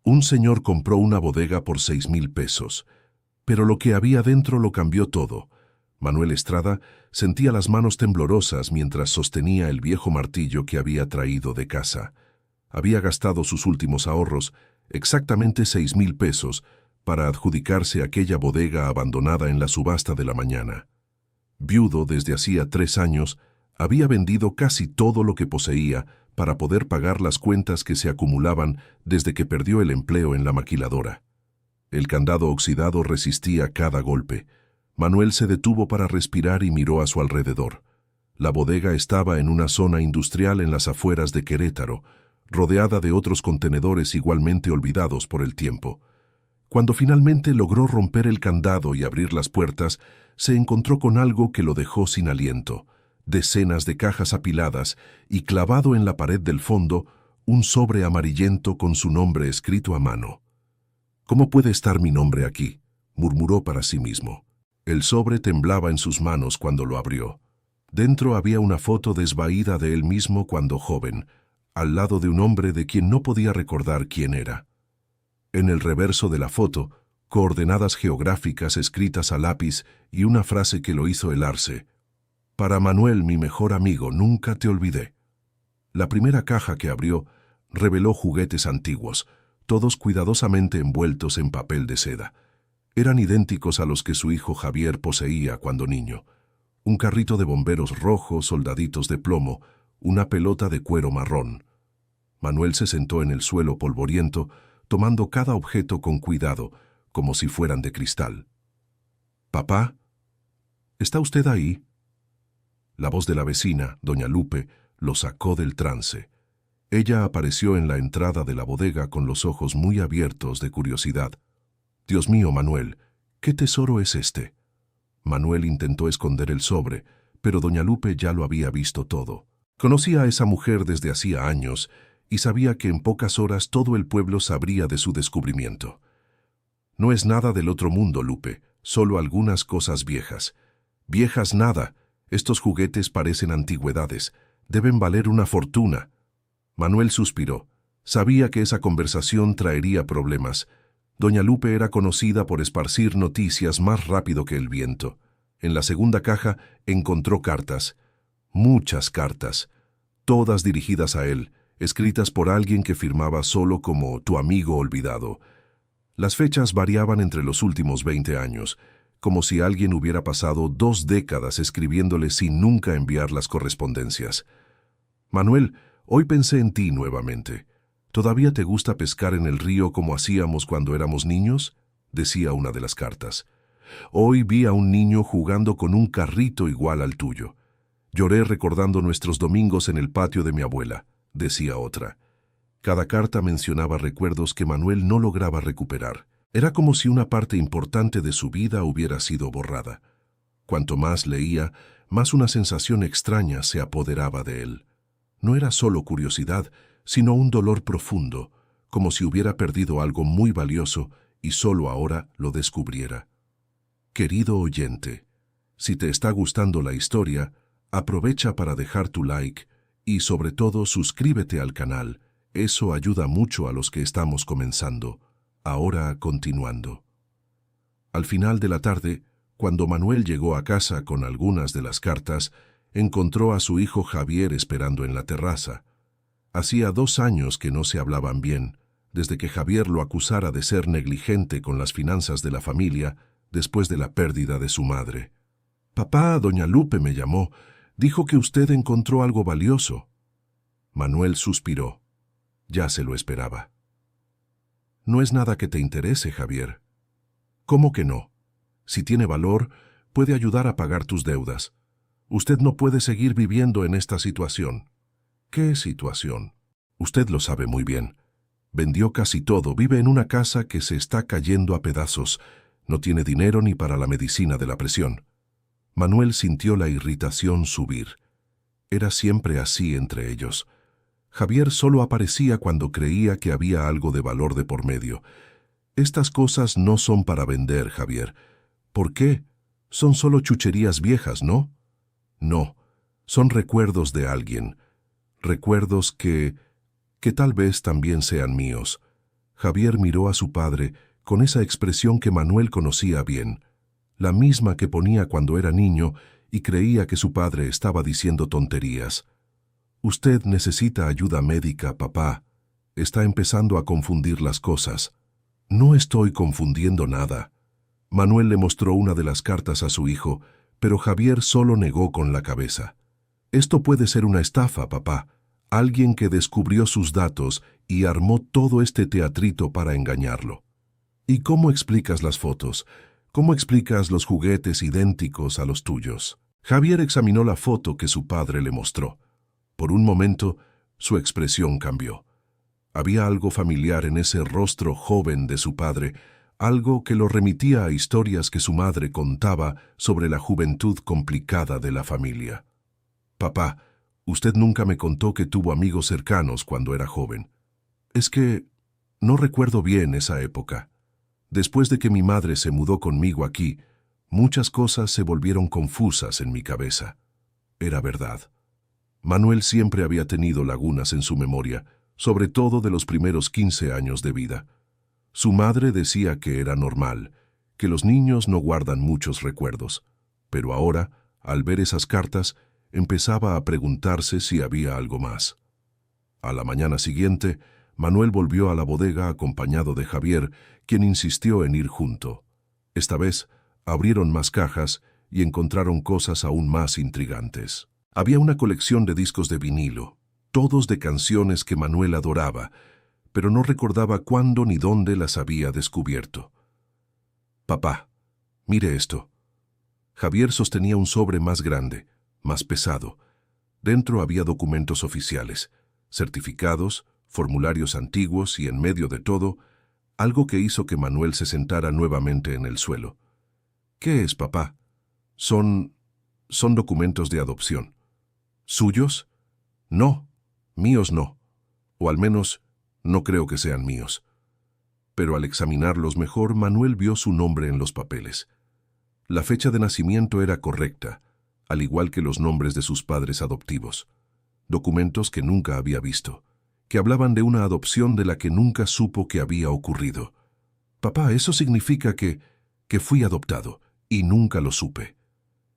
Un señor compró una bodega por 6,000 pesos, pero lo que había dentro lo cambió todo. Manuel Estrada sentía las manos temblorosas mientras sostenía el viejo martillo que había traído de casa. Había gastado sus últimos ahorros, exactamente 6,000 pesos, para adjudicarse aquella bodega abandonada en la subasta de la mañana. Viudo desde hacía 3 años, había vendido casi todo lo que poseía para poder pagar las cuentas que se acumulaban desde que perdió el empleo en la maquiladora. El candado oxidado resistía cada golpe. Manuel se detuvo para respirar y miró a su alrededor. La bodega estaba en una zona industrial en las afueras de Querétaro, rodeada de otros contenedores igualmente olvidados por el tiempo. Cuando finalmente logró romper el candado y abrir las puertas, se encontró con algo que lo dejó sin aliento. Decenas de cajas apiladas y clavado en la pared del fondo, un sobre amarillento con su nombre escrito a mano. «¿Cómo puede estar mi nombre aquí?», murmuró para sí mismo. El sobre temblaba en sus manos cuando lo abrió. Dentro había una foto desvaída de él mismo cuando joven, al lado de un hombre de quien no podía recordar quién era. En el reverso de la foto, coordenadas geográficas escritas a lápiz y una frase que lo hizo helarse. «Para Manuel, mi mejor amigo, nunca te olvidé». La primera caja que abrió reveló juguetes antiguos, todos cuidadosamente envueltos en papel de seda. Eran idénticos a los que su hijo Javier poseía cuando niño. Un carrito de bomberos rojo, soldaditos de plomo, una pelota de cuero marrón. Manuel se sentó en el suelo polvoriento, tomando cada objeto con cuidado, como si fueran de cristal. «Papá, ¿está usted ahí?». La voz de la vecina, doña Lupe, lo sacó del trance. Ella apareció en la entrada de la bodega con los ojos muy abiertos de curiosidad. «Dios mío, Manuel, ¿qué tesoro es este?». Manuel intentó esconder el sobre, pero doña Lupe ya lo había visto todo. Conocía a esa mujer desde hacía años y sabía que en pocas horas todo el pueblo sabría de su descubrimiento. «No es nada del otro mundo, Lupe, solo algunas cosas viejas». «Viejas nada. Estos juguetes parecen antigüedades. Deben valer una fortuna». Manuel suspiró. Sabía que esa conversación traería problemas. Doña Lupe era conocida por esparcir noticias más rápido que el viento. En la segunda caja encontró cartas. Muchas cartas. Todas dirigidas a él, escritas por alguien que firmaba solo como «tu amigo olvidado». Las fechas variaban entre los últimos 20 años, como si alguien hubiera pasado 2 décadas escribiéndole sin nunca enviar las correspondencias. «Manuel, hoy pensé en ti nuevamente. ¿Todavía te gusta pescar en el río como hacíamos cuando éramos niños?», decía una de las cartas. «Hoy vi a un niño jugando con un carrito igual al tuyo. Lloré recordando nuestros domingos en el patio de mi abuela», decía otra. Cada carta mencionaba recuerdos que Manuel no lograba recuperar. Era como si una parte importante de su vida hubiera sido borrada. Cuanto más leía, más una sensación extraña se apoderaba de él. No era solo curiosidad, sino un dolor profundo, como si hubiera perdido algo muy valioso y solo ahora lo descubriera. Querido oyente, si te está gustando la historia, aprovecha para dejar tu like y sobre todo suscríbete al canal. Eso ayuda mucho a los que estamos comenzando. Ahora continuando. Al final de la tarde, cuando Manuel llegó a casa con algunas de las cartas, encontró a su hijo Javier esperando en la terraza. Hacía 2 años que no se hablaban bien, desde que Javier lo acusara de ser negligente con las finanzas de la familia después de la pérdida de su madre. «Papá, doña Lupe me llamó. Dijo que usted encontró algo valioso». Manuel suspiró. Ya se lo esperaba. «No es nada que te interese, Javier». «¿Cómo que no? Si tiene valor, puede ayudar a pagar tus deudas. Usted no puede seguir viviendo en esta situación». «¿Qué situación?». «Usted lo sabe muy bien. Vendió casi todo, vive en una casa que se está cayendo a pedazos. No tiene dinero ni para la medicina de la presión». Manuel sintió la irritación subir. Era siempre así entre ellos. Javier solo aparecía cuando creía que había algo de valor de por medio. «Estas cosas no son para vender, Javier». «¿Por qué? Son solo chucherías viejas, ¿no?». «No, son recuerdos de alguien. Recuerdos que tal vez también sean míos». Javier miró a su padre con esa expresión que Manuel conocía bien, la misma que ponía cuando era niño y creía que su padre estaba diciendo tonterías. «Usted necesita ayuda médica, papá. Está empezando a confundir las cosas». «No estoy confundiendo nada». Manuel le mostró una de las cartas a su hijo, pero Javier solo negó con la cabeza. «Esto puede ser una estafa, papá. Alguien que descubrió sus datos y armó todo este teatrito para engañarlo». «¿Y cómo explicas las fotos? ¿Cómo explicas los juguetes idénticos a los tuyos?» Javier examinó la foto que su padre le mostró. Por un momento, su expresión cambió. Había algo familiar en ese rostro joven de su padre, algo que lo remitía a historias que su madre contaba sobre la juventud complicada de la familia. «Papá, usted nunca me contó que tuvo amigos cercanos cuando era joven». «Es que no recuerdo bien esa época. Después de que mi madre se mudó conmigo aquí, muchas cosas se volvieron confusas en mi cabeza». Era verdad. Manuel siempre había tenido lagunas en su memoria, sobre todo de los primeros 15 años de vida. Su madre decía que era normal, que los niños no guardan muchos recuerdos, pero ahora, al ver esas cartas, empezaba a preguntarse si había algo más. A la mañana siguiente, Manuel volvió a la bodega acompañado de Javier, quien insistió en ir junto. Esta vez, abrieron más cajas y encontraron cosas aún más intrigantes. Había una colección de discos de vinilo, todos de canciones que Manuel adoraba, pero no recordaba cuándo ni dónde las había descubierto. «Papá, mire esto». Javier sostenía un sobre más grande, más pesado. Dentro había documentos oficiales, certificados, formularios antiguos y en medio de todo, algo que hizo que Manuel se sentara nuevamente en el suelo. «¿Qué es, papá?» Son documentos de adopción». «¿Suyos?» «No, míos no. O al menos, no creo que sean míos». Pero al examinarlos mejor, Manuel vio su nombre en los papeles. La fecha de nacimiento era correcta, al igual que los nombres de sus padres adoptivos. Documentos que nunca había visto, que hablaban de una adopción de la que nunca supo que había ocurrido. «Papá, eso significa que fui adoptado, y nunca lo supe».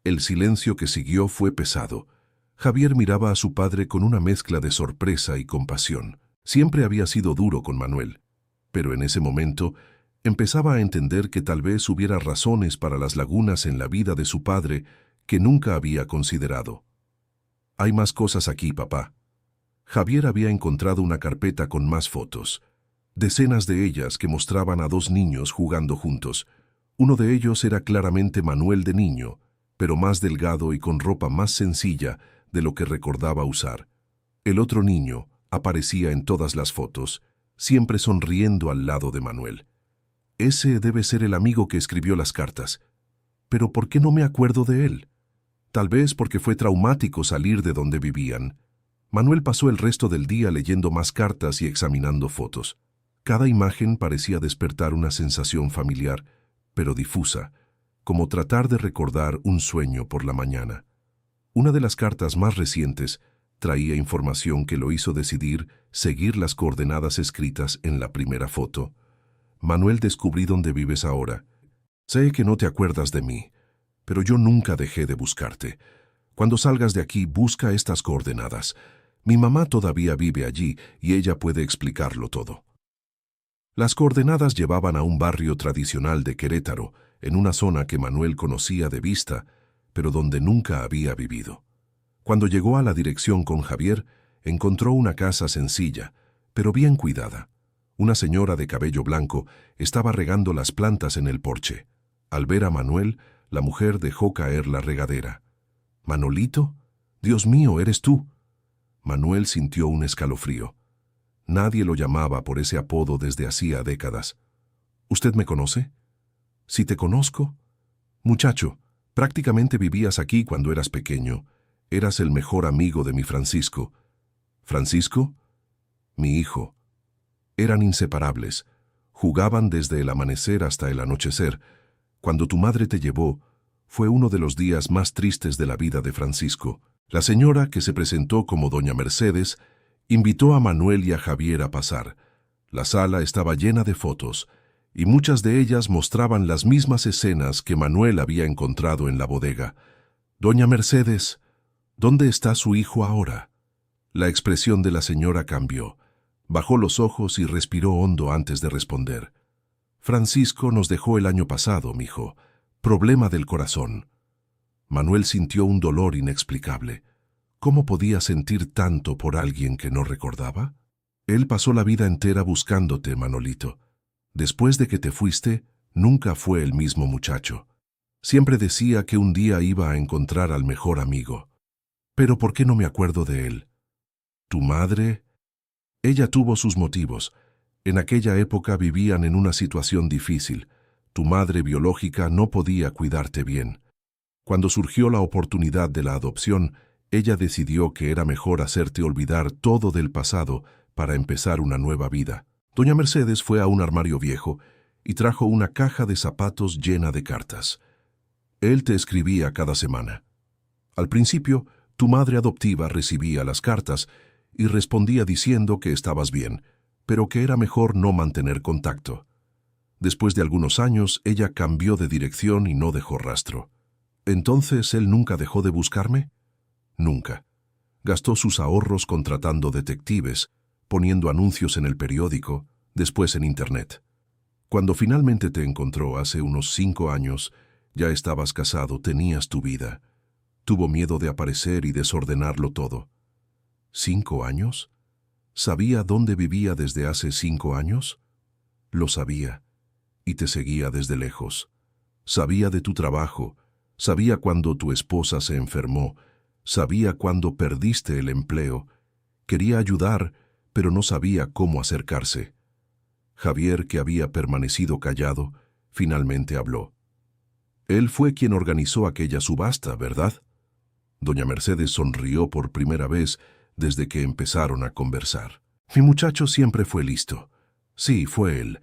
El silencio que siguió fue pesado. Javier miraba a su padre con una mezcla de sorpresa y compasión. Siempre había sido duro con Manuel, pero en ese momento empezaba a entender que tal vez hubiera razones para las lagunas en la vida de su padre que nunca había considerado. «Hay más cosas aquí, papá». Javier había encontrado una carpeta con más fotos, decenas de ellas que mostraban a dos niños jugando juntos. Uno de ellos era claramente Manuel de niño, pero más delgado y con ropa más sencilla de lo que recordaba usar. El otro niño aparecía en todas las fotos, siempre sonriendo al lado de Manuel. Ese debe ser el amigo que escribió las cartas. Pero ¿por qué no me acuerdo de él? Tal vez porque fue traumático salir de donde vivían. Manuel pasó el resto del día leyendo más cartas y examinando fotos. Cada imagen parecía despertar una sensación familiar, pero difusa, como tratar de recordar un sueño por la mañana. Una de las cartas más recientes traía información que lo hizo decidir seguir las coordenadas escritas en la primera foto. «Manuel, descubrí dónde vives ahora. Sé que no te acuerdas de mí, pero yo nunca dejé de buscarte. Cuando salgas de aquí, busca estas coordenadas. Mi mamá todavía vive allí y ella puede explicarlo todo». Las coordenadas llevaban a un barrio tradicional de Querétaro, en una zona que Manuel conocía de vista, pero donde nunca había vivido. Cuando llegó a la dirección con Javier, encontró una casa sencilla, pero bien cuidada. Una señora de cabello blanco estaba regando las plantas en el porche. Al ver a Manuel, la mujer dejó caer la regadera. «¿Manolito? Dios mío, ¿eres tú?» Manuel sintió un escalofrío. Nadie lo llamaba por ese apodo desde hacía décadas. «¿Usted me conoce?» «Sí te conozco». «Muchacho, prácticamente vivías aquí cuando eras pequeño. Eras el mejor amigo de mi Francisco». «¿Francisco?» «Mi hijo». Eran inseparables. Jugaban desde el amanecer hasta el anochecer. Cuando tu madre te llevó, fue uno de los días más tristes de la vida de Francisco. La señora, que se presentó como doña Mercedes, invitó a Manuel y a Javier a pasar. La sala estaba llena de fotos, y muchas de ellas mostraban las mismas escenas que Manuel había encontrado en la bodega. «Doña Mercedes, ¿dónde está su hijo ahora?». La expresión de la señora cambió. Bajó los ojos y respiró hondo antes de responder. «Francisco nos dejó el año pasado, mijo. Problema del corazón». Manuel sintió un dolor inexplicable. ¿Cómo podía sentir tanto por alguien que no recordaba? Él pasó la vida entera buscándote, Manolito. Después de que te fuiste, nunca fue el mismo muchacho. Siempre decía que un día iba a encontrar al mejor amigo. Pero ¿por qué no me acuerdo de él? ¿Tu madre? Ella tuvo sus motivos. En aquella época vivían en una situación difícil. Tu madre biológica no podía cuidarte bien. Cuando surgió la oportunidad de la adopción, ella decidió que era mejor hacerte olvidar todo del pasado para empezar una nueva vida. Doña Mercedes fue a un armario viejo y trajo una caja de zapatos llena de cartas. Él te escribía cada semana. Al principio, tu madre adoptiva recibía las cartas y respondía diciendo que estabas bien, pero que era mejor no mantener contacto. Después de algunos años, ella cambió de dirección y no dejó rastro. ¿Entonces él nunca dejó de buscarme? Nunca. Gastó sus ahorros contratando detectives, poniendo anuncios en el periódico, después en Internet. Cuando finalmente te encontró hace unos 5 años, ya estabas casado, tenías tu vida. Tuvo miedo de aparecer y desordenarlo todo. ¿5 años? ¿Sabía dónde vivía desde hace 5 años? Lo sabía, y te seguía desde lejos. Sabía de tu trabajo, sabía cuando tu esposa se enfermó, sabía cuando perdiste el empleo. Quería ayudar, pero no sabía cómo acercarse. Javier, que había permanecido callado, finalmente habló. Él fue quien organizó aquella subasta, ¿verdad? Doña Mercedes sonrió por primera vez desde que empezaron a conversar. Mi muchacho siempre fue listo. Sí, fue él.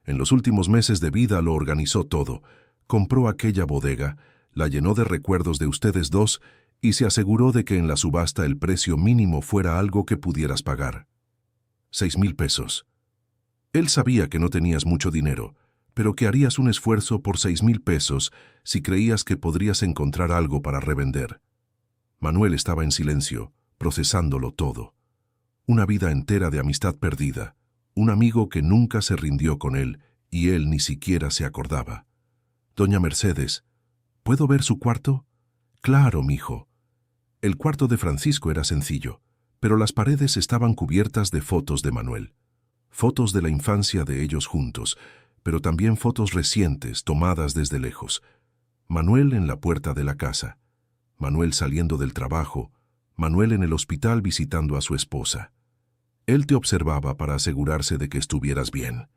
En los últimos meses de vida lo organizó todo. Compró aquella bodega, la llenó de recuerdos de ustedes dos y se aseguró de que en la subasta el precio mínimo fuera algo que pudieras pagar. 6,000 pesos. Él sabía que no tenías mucho dinero, pero que harías un esfuerzo por 6,000 pesos si creías que podrías encontrar algo para revender. Manuel estaba en silencio, procesándolo todo. Una vida entera de amistad perdida, un amigo que nunca se rindió con él y él ni siquiera se acordaba. Doña Mercedes, ¿puedo ver su cuarto? Claro, mijo. El cuarto de Francisco era sencillo, pero las paredes estaban cubiertas de fotos de Manuel. Fotos de la infancia de ellos juntos, pero también fotos recientes tomadas desde lejos. Manuel en la puerta de la casa, Manuel saliendo del trabajo, Manuel en el hospital visitando a su esposa. Él te observaba para asegurarse de que estuvieras bien.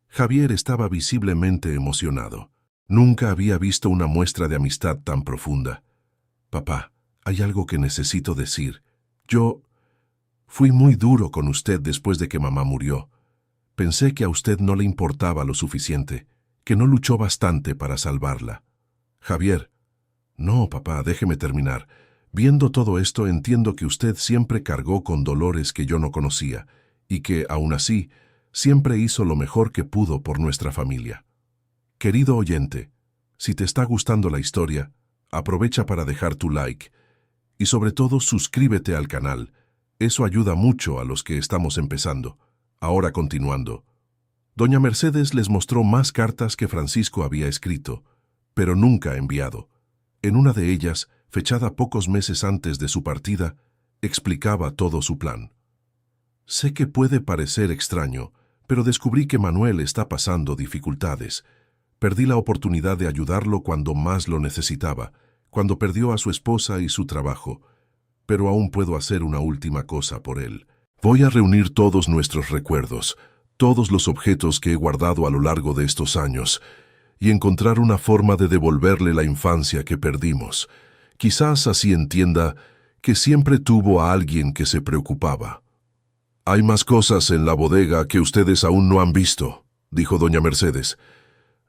Javier estaba visiblemente emocionado. Nunca había visto una muestra de amistad tan profunda. Papá, hay algo que necesito decir. Yo fui muy duro con usted después de que mamá murió. Pensé que a usted no le importaba lo suficiente, que no luchó bastante para salvarla. Javier, no, papá, déjeme terminar. Viendo todo esto entiendo que usted siempre cargó con dolores que yo no conocía y que, aún así, siempre hizo lo mejor que pudo por nuestra familia. Querido oyente, si te está gustando la historia, aprovecha para dejar tu like y sobre todo suscríbete al canal. Eso ayuda mucho a los que estamos empezando. Ahora continuando. Doña Mercedes les mostró más cartas que Francisco había escrito, pero nunca enviado. En una de ellas, fechada pocos meses antes de su partida, explicaba todo su plan. Sé que puede parecer extraño, pero descubrí que Manuel está pasando dificultades. Perdí la oportunidad de ayudarlo cuando más lo necesitaba, cuando perdió a su esposa y su trabajo. Pero aún puedo hacer una última cosa por él. Voy a reunir todos nuestros recuerdos, todos los objetos que he guardado a lo largo de estos años, y encontrar una forma de devolverle la infancia que perdimos. Quizás así entienda que siempre tuvo a alguien que se preocupaba. Hay más cosas en la bodega que ustedes aún no han visto, dijo doña Mercedes.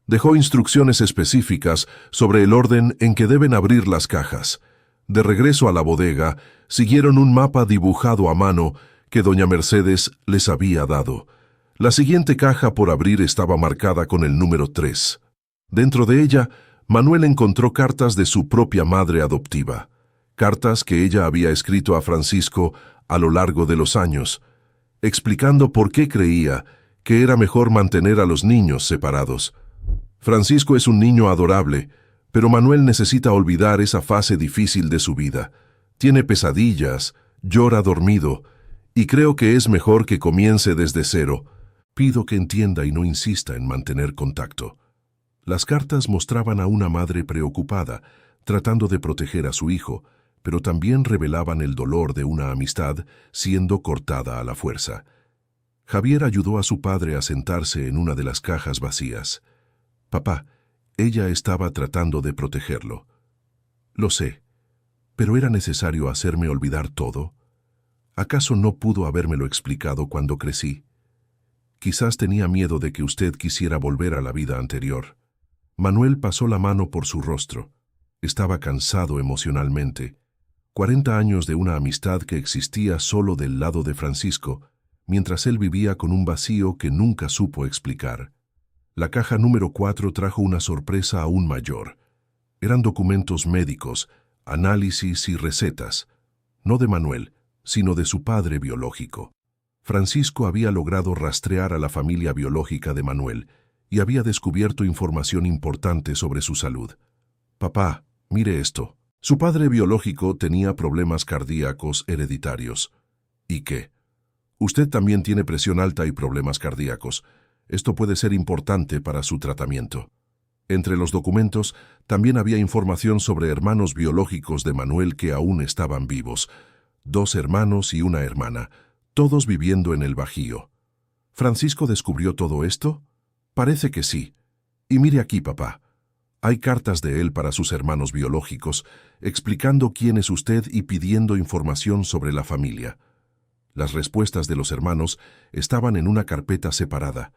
Dejó instrucciones específicas sobre el orden en que deben abrir las cajas. De regreso a la bodega, siguieron un mapa dibujado a mano que doña Mercedes les había dado. La siguiente caja por abrir estaba marcada con el número 3. Dentro de ella, Manuel encontró cartas de su propia madre adoptiva, cartas que ella había escrito a Francisco a lo largo de los años, explicando por qué creía que era mejor mantener a los niños separados. Francisco es un niño adorable, pero Manuel necesita olvidar esa fase difícil de su vida. Tiene pesadillas, llora dormido, y creo que es mejor que comience desde cero. Pido que entienda y no insista en mantener contacto. Las cartas mostraban a una madre preocupada, tratando de proteger a su hijo, pero también revelaban el dolor de una amistad siendo cortada a la fuerza. Javier ayudó a su padre a sentarse en una de las cajas vacías. «Papá, ella estaba tratando de protegerlo». «Lo sé, pero ¿era necesario hacerme olvidar todo? ¿Acaso no pudo habérmelo explicado cuando crecí? Quizás tenía miedo de que usted quisiera volver a la vida anterior». Manuel pasó la mano por su rostro. Estaba cansado emocionalmente. 40 años de una amistad que existía solo del lado de Francisco, mientras él vivía con un vacío que nunca supo explicar. La caja número 4 trajo una sorpresa aún mayor. Eran documentos médicos, análisis y recetas, no de Manuel, sino de su padre biológico. Francisco había logrado rastrear a la familia biológica de Manuel y había descubierto información importante sobre su salud. «Papá, mire esto. Su padre biológico tenía problemas cardíacos hereditarios». «¿Y qué?» «Usted también tiene presión alta y problemas cardíacos. Esto puede ser importante para su tratamiento». Entre los documentos también había información sobre hermanos biológicos de Manuel que aún estaban vivos. 2 hermanos y una hermana, todos viviendo en el Bajío. ¿Francisco descubrió todo esto? Parece que sí. Y mire aquí, papá. Hay cartas de él para sus hermanos biológicos, explicando quién es usted y pidiendo información sobre la familia. Las respuestas de los hermanos estaban en una carpeta separada.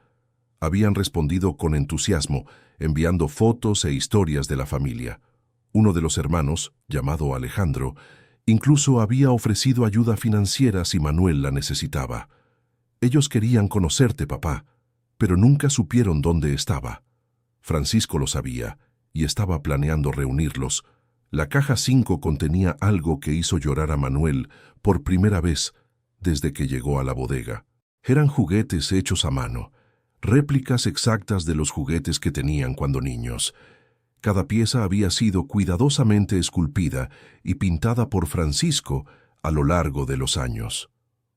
Habían respondido con entusiasmo, enviando fotos e historias de la familia. Uno de los hermanos, llamado Alejandro, incluso había ofrecido ayuda financiera si Manuel la necesitaba. Ellos querían conocerte, papá, pero nunca supieron dónde estaba. Francisco lo sabía y estaba planeando reunirlos. La caja 5 contenía algo que hizo llorar a Manuel por primera vez desde que llegó a la bodega. Eran juguetes hechos a mano, réplicas exactas de los juguetes que tenían cuando niños. Cada pieza había sido cuidadosamente esculpida y pintada por Francisco a lo largo de los años.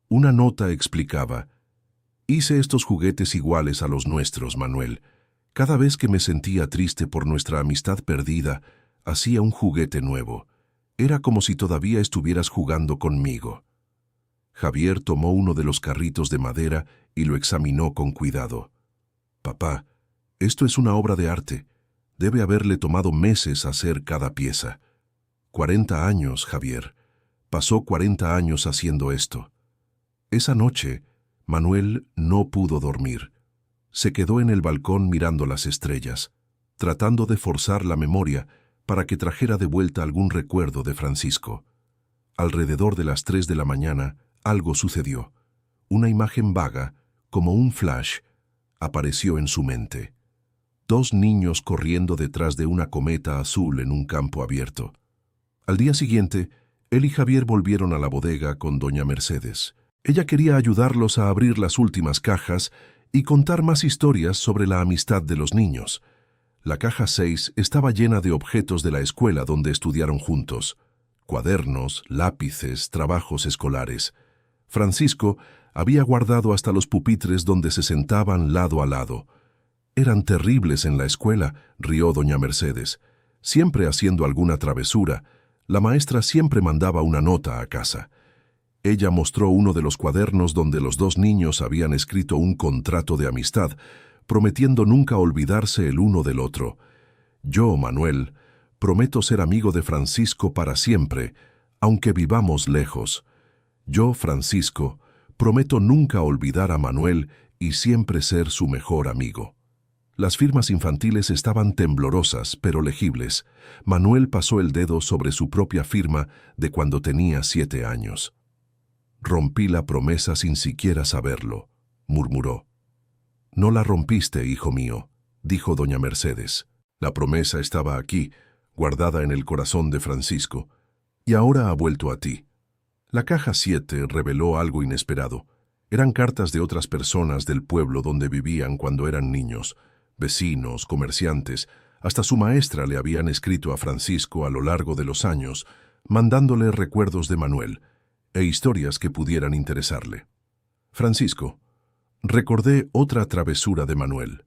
Una nota explicaba: «Hice estos juguetes iguales a los nuestros, Manuel. Cada vez que me sentía triste por nuestra amistad perdida, hacía un juguete nuevo. Era como si todavía estuvieras jugando conmigo». Javier tomó uno de los carritos de madera y lo examinó con cuidado. «Papá, esto es una obra de arte. Debe haberle tomado meses hacer cada pieza». 40 años, Javier. Pasó 40 años haciendo esto. Esa noche, Manuel no pudo dormir. Se quedó en el balcón mirando las estrellas, tratando de forzar la memoria para que trajera de vuelta algún recuerdo de Francisco. Alrededor de las 3 de la mañana, algo sucedió. Una imagen vaga, como un flash, apareció en su mente. 2 niños corriendo detrás de una cometa azul en un campo abierto. Al día siguiente, él y Javier volvieron a la bodega con doña Mercedes. Ella quería ayudarlos a abrir las últimas cajas y contar más historias sobre la amistad de los niños. La caja 6 estaba llena de objetos de la escuela donde estudiaron juntos: cuadernos, lápices, trabajos escolares. Francisco había guardado hasta los pupitres donde se sentaban lado a lado. «Eran terribles en la escuela», rió doña Mercedes. «Siempre haciendo alguna travesura. La maestra siempre mandaba una nota a casa». Ella mostró uno de los cuadernos donde los 2 niños habían escrito un contrato de amistad, prometiendo nunca olvidarse el uno del otro. «Yo, Manuel, prometo ser amigo de Francisco para siempre, aunque vivamos lejos. Yo, Francisco, prometo nunca olvidar a Manuel y siempre ser su mejor amigo». Las firmas infantiles estaban temblorosas, pero legibles. Manuel pasó el dedo sobre su propia firma de cuando tenía 7 años. «Rompí la promesa sin siquiera saberlo», murmuró. No la rompiste, hijo mío, dijo doña Mercedes. La promesa estaba aquí, guardada en el corazón de Francisco, y ahora ha vuelto a ti. La caja 7 reveló algo inesperado. Eran cartas de otras personas del pueblo donde vivían cuando eran niños, vecinos, comerciantes, hasta su maestra le habían escrito a Francisco a lo largo de los años, mandándole recuerdos de Manuel e historias que pudieran interesarle. Francisco, recordé otra travesura de Manuel.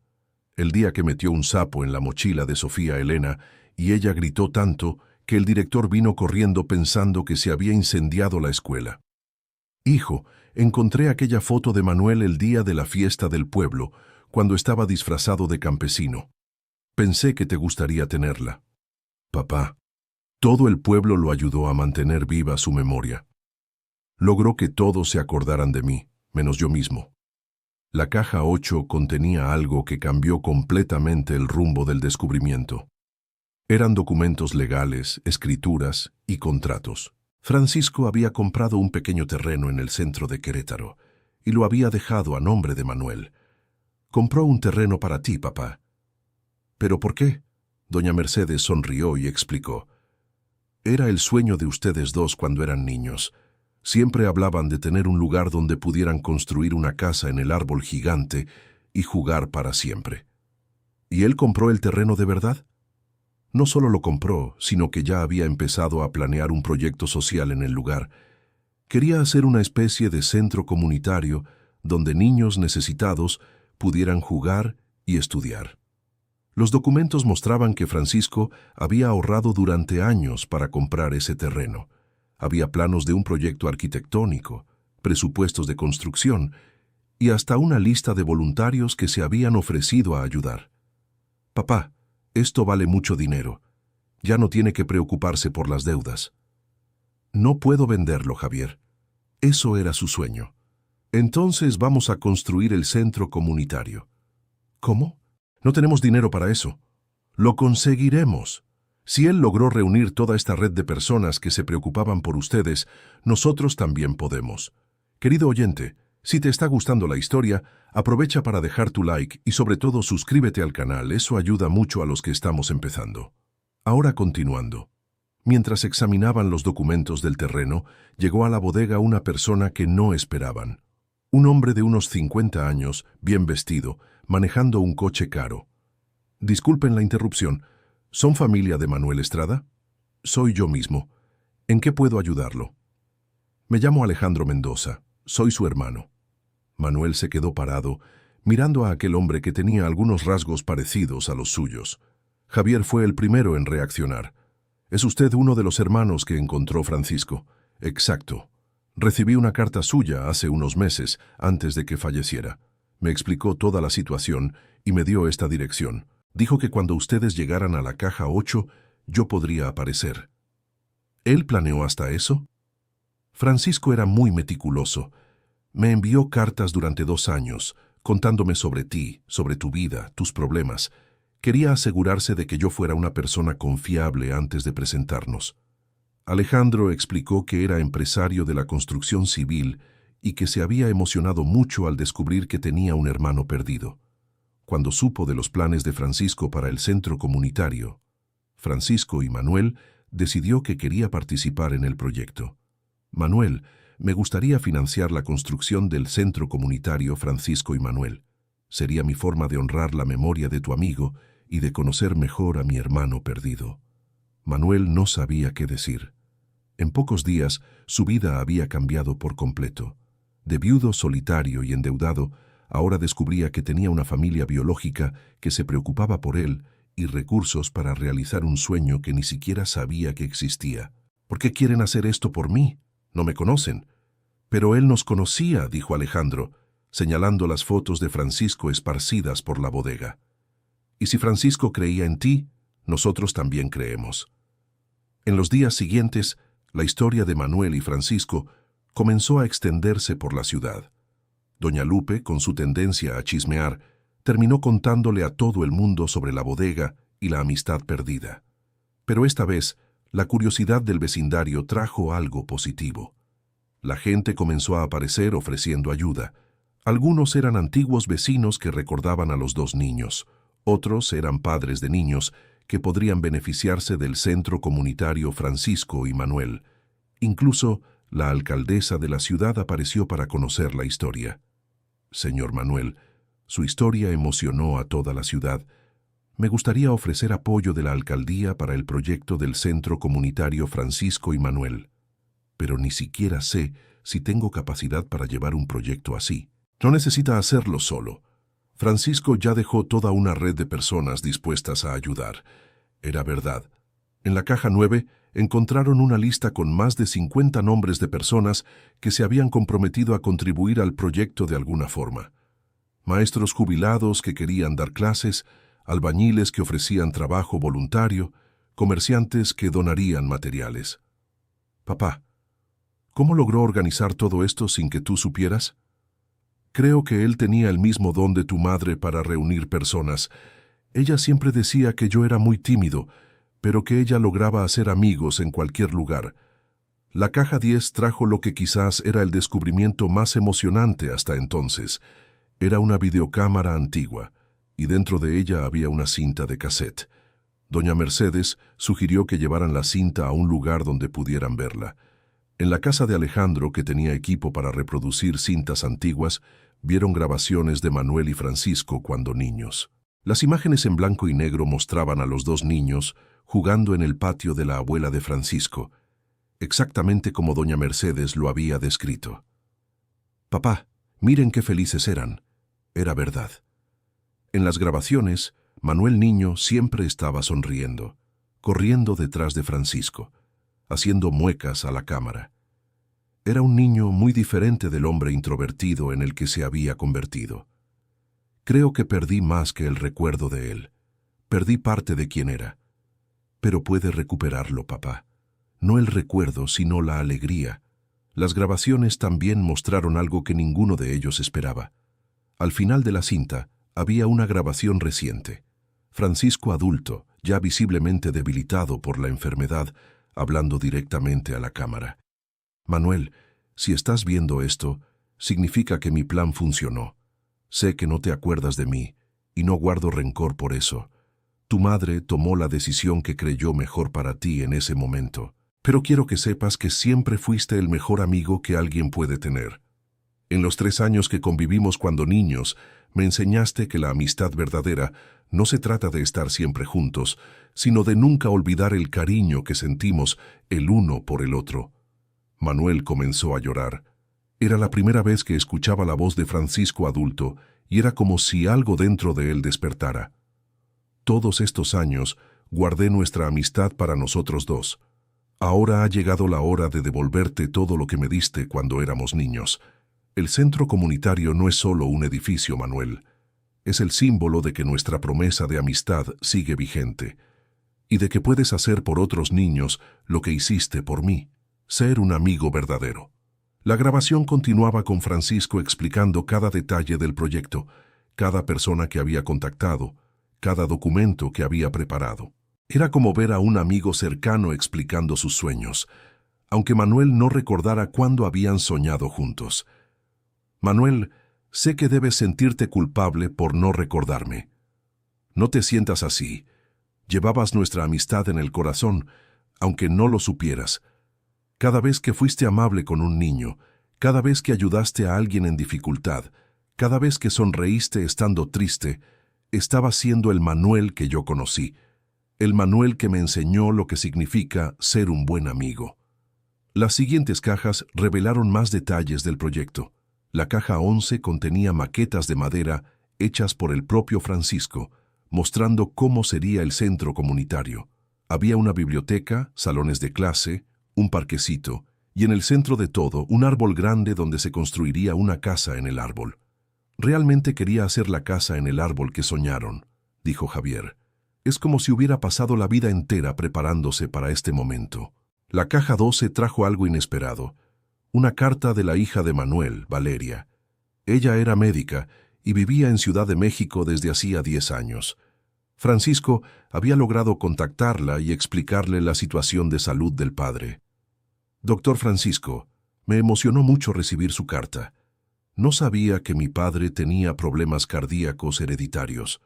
El día que metió un sapo en la mochila de Sofía Elena y ella gritó tanto que el director vino corriendo pensando que se había incendiado la escuela. Hijo, encontré aquella foto de Manuel el día de la fiesta del pueblo, cuando estaba disfrazado de campesino. Pensé que te gustaría tenerla. Papá, todo el pueblo lo ayudó a mantener viva su memoria. Logró que todos se acordaran de mí, menos yo mismo. La caja 8 contenía algo que cambió completamente el rumbo del descubrimiento. Eran documentos legales, escrituras y contratos. Francisco había comprado un pequeño terreno en el centro de Querétaro y lo había dejado a nombre de Manuel. Compró un terreno para ti, papá. ¿Pero por qué? Doña Mercedes sonrió y explicó. Era el sueño de ustedes dos cuando eran niños. Siempre hablaban de tener un lugar donde pudieran construir una casa en el árbol gigante y jugar para siempre. ¿Y él compró el terreno de verdad? No solo lo compró, sino que ya había empezado a planear un proyecto social en el lugar. Quería hacer una especie de centro comunitario donde niños necesitados pudieran jugar y estudiar. Los documentos mostraban que Francisco había ahorrado durante años para comprar ese terreno. Había planos de un proyecto arquitectónico, presupuestos de construcción y hasta una lista de voluntarios que se habían ofrecido a ayudar. Papá, esto vale mucho dinero. Ya no tiene que preocuparse por las deudas. No puedo venderlo, Javier. Eso era su sueño. Entonces vamos a construir el centro comunitario. ¿Cómo? No tenemos dinero para eso. Lo conseguiremos. Si él logró reunir toda esta red de personas que se preocupaban por ustedes, nosotros también podemos. Querido oyente, si te está gustando la historia, aprovecha para dejar tu like y sobre todo suscríbete al canal, eso ayuda mucho a los que estamos empezando. Ahora continuando. Mientras examinaban los documentos del terreno, llegó a la bodega una persona que no esperaban. Un hombre de unos 50 años, bien vestido, manejando un coche caro. Disculpen la interrupción, ¿son familia de Manuel Estrada? Soy yo mismo. ¿En qué puedo ayudarlo? Me llamo Alejandro Mendoza, soy su hermano. Manuel se quedó parado, mirando a aquel hombre que tenía algunos rasgos parecidos a los suyos. Javier fue el primero en reaccionar. ¿Es usted uno de los hermanos que encontró Francisco? Exacto. Recibí una carta suya hace unos meses, antes de que falleciera. Me explicó toda la situación y me dio esta dirección. Dijo que cuando ustedes llegaran a la caja 8, yo podría aparecer. ¿Él planeó hasta eso? Francisco era muy meticuloso. Me envió cartas durante 2 años, contándome sobre ti, sobre tu vida, tus problemas. Quería asegurarse de que yo fuera una persona confiable antes de presentarnos. Alejandro explicó que era empresario de la construcción civil y que se había emocionado mucho al descubrir que tenía un hermano perdido. Cuando supo de los planes de Francisco para el centro comunitario, Francisco y Manuel decidió que quería participar en el proyecto. Manuel, me gustaría financiar la construcción del centro comunitario Francisco y Manuel. Sería mi forma de honrar la memoria de tu amigo y de conocer mejor a mi hermano perdido. Manuel no sabía qué decir. En pocos días, su vida había cambiado por completo. De viudo solitario y endeudado, ahora descubría que tenía una familia biológica que se preocupaba por él y recursos para realizar un sueño que ni siquiera sabía que existía. ¿Por qué quieren hacer esto por mí? No me conocen. Pero él nos conocía, dijo Alejandro, señalando las fotos de Francisco esparcidas por la bodega. Y si Francisco creía en ti, nosotros también creemos. En los días siguientes, la historia de Manuel y Francisco comenzó a extenderse por la ciudad. Doña Lupe, con su tendencia a chismear, terminó contándole a todo el mundo sobre la bodega y la amistad perdida. Pero esta vez, la curiosidad del vecindario trajo algo positivo. La gente comenzó a aparecer ofreciendo ayuda. Algunos eran antiguos vecinos que recordaban a los dos niños. Otros eran padres de niños que podrían beneficiarse del centro comunitario Francisco y Manuel. Incluso la alcaldesa de la ciudad apareció para conocer la historia. Señor Manuel, su historia emocionó a toda la ciudad. Me gustaría ofrecer apoyo de la alcaldía para el proyecto del centro comunitario Francisco y Manuel. Pero ni siquiera sé si tengo capacidad para llevar un proyecto así. No necesita hacerlo solo. Francisco ya dejó toda una red de personas dispuestas a ayudar. Era verdad. En la caja 9 encontraron una lista con más de 50 nombres de personas que se habían comprometido a contribuir al proyecto de alguna forma. Maestros jubilados que querían dar clases, albañiles que ofrecían trabajo voluntario, comerciantes que donarían materiales. Papá, ¿cómo logró organizar todo esto sin que tú supieras? Creo que él tenía el mismo don de tu madre para reunir personas. Ella siempre decía que yo era muy tímido, pero que ella lograba hacer amigos en cualquier lugar. La caja 10 trajo lo que quizás era el descubrimiento más emocionante hasta entonces. Era una videocámara antigua, y dentro de ella había una cinta de cassette. Doña Mercedes sugirió que llevaran la cinta a un lugar donde pudieran verla. En la casa de Alejandro, que tenía equipo para reproducir cintas antiguas, vieron grabaciones de Manuel y Francisco cuando niños. Las imágenes en blanco y negro mostraban a los dos niños jugando en el patio de la abuela de Francisco, exactamente como doña Mercedes lo había descrito. Papá, miren qué felices eran. Era verdad. En las grabaciones, Manuel niño siempre estaba sonriendo, corriendo detrás de Francisco, haciendo muecas a la cámara. Era un niño muy diferente del hombre introvertido en el que se había convertido. Creo que perdí más que el recuerdo de él. Perdí parte de quién era. Pero puede recuperarlo, papá. No el recuerdo, sino la alegría. Las grabaciones también mostraron algo que ninguno de ellos esperaba. Al final de la cinta había una grabación reciente. Francisco adulto, ya visiblemente debilitado por la enfermedad, hablando directamente a la cámara. Manuel, si estás viendo esto, significa que mi plan funcionó. Sé que no te acuerdas de mí, y no guardo rencor por eso. Tu madre tomó la decisión que creyó mejor para ti en ese momento. Pero quiero que sepas que siempre fuiste el mejor amigo que alguien puede tener. En los 3 años que convivimos cuando niños, me enseñaste que la amistad verdadera no se trata de estar siempre juntos, sino de nunca olvidar el cariño que sentimos el uno por el otro. Manuel comenzó a llorar. Era la primera vez que escuchaba la voz de Francisco adulto, y era como si algo dentro de él despertara. Todos estos años guardé nuestra amistad para nosotros dos. Ahora ha llegado la hora de devolverte todo lo que me diste cuando éramos niños. El centro comunitario no es solo un edificio, Manuel. Es el símbolo de que nuestra promesa de amistad sigue vigente, y de que puedes hacer por otros niños lo que hiciste por mí. Ser un amigo verdadero. La grabación continuaba con Francisco explicando cada detalle del proyecto, cada persona que había contactado, cada documento que había preparado. Era como ver a un amigo cercano explicando sus sueños, aunque Manuel no recordara cuándo habían soñado juntos. Manuel, sé que debes sentirte culpable por no recordarme. No te sientas así. Llevabas nuestra amistad en el corazón, aunque no lo supieras. Cada vez que fuiste amable con un niño, cada vez que ayudaste a alguien en dificultad, cada vez que sonreíste estando triste, estabas siendo el Manuel que yo conocí, el Manuel que me enseñó lo que significa ser un buen amigo. Las siguientes cajas revelaron más detalles del proyecto. La caja 11 contenía maquetas de madera hechas por el propio Francisco, mostrando cómo sería el centro comunitario. Había una biblioteca, salones de clase, un parquecito, y en el centro de todo, un árbol grande donde se construiría una casa en el árbol. Realmente quería hacer la casa en el árbol que soñaron, dijo Javier. Es como si hubiera pasado la vida entera preparándose para este momento. La caja 12 trajo algo inesperado. Una carta de la hija de Manuel, Valeria. Ella era médica y vivía en Ciudad de México desde hacía 10 años. Francisco había logrado contactarla y explicarle la situación de salud del padre. Doctor Francisco, me emocionó mucho recibir su carta. No sabía que mi padre tenía problemas cardíacos hereditarios.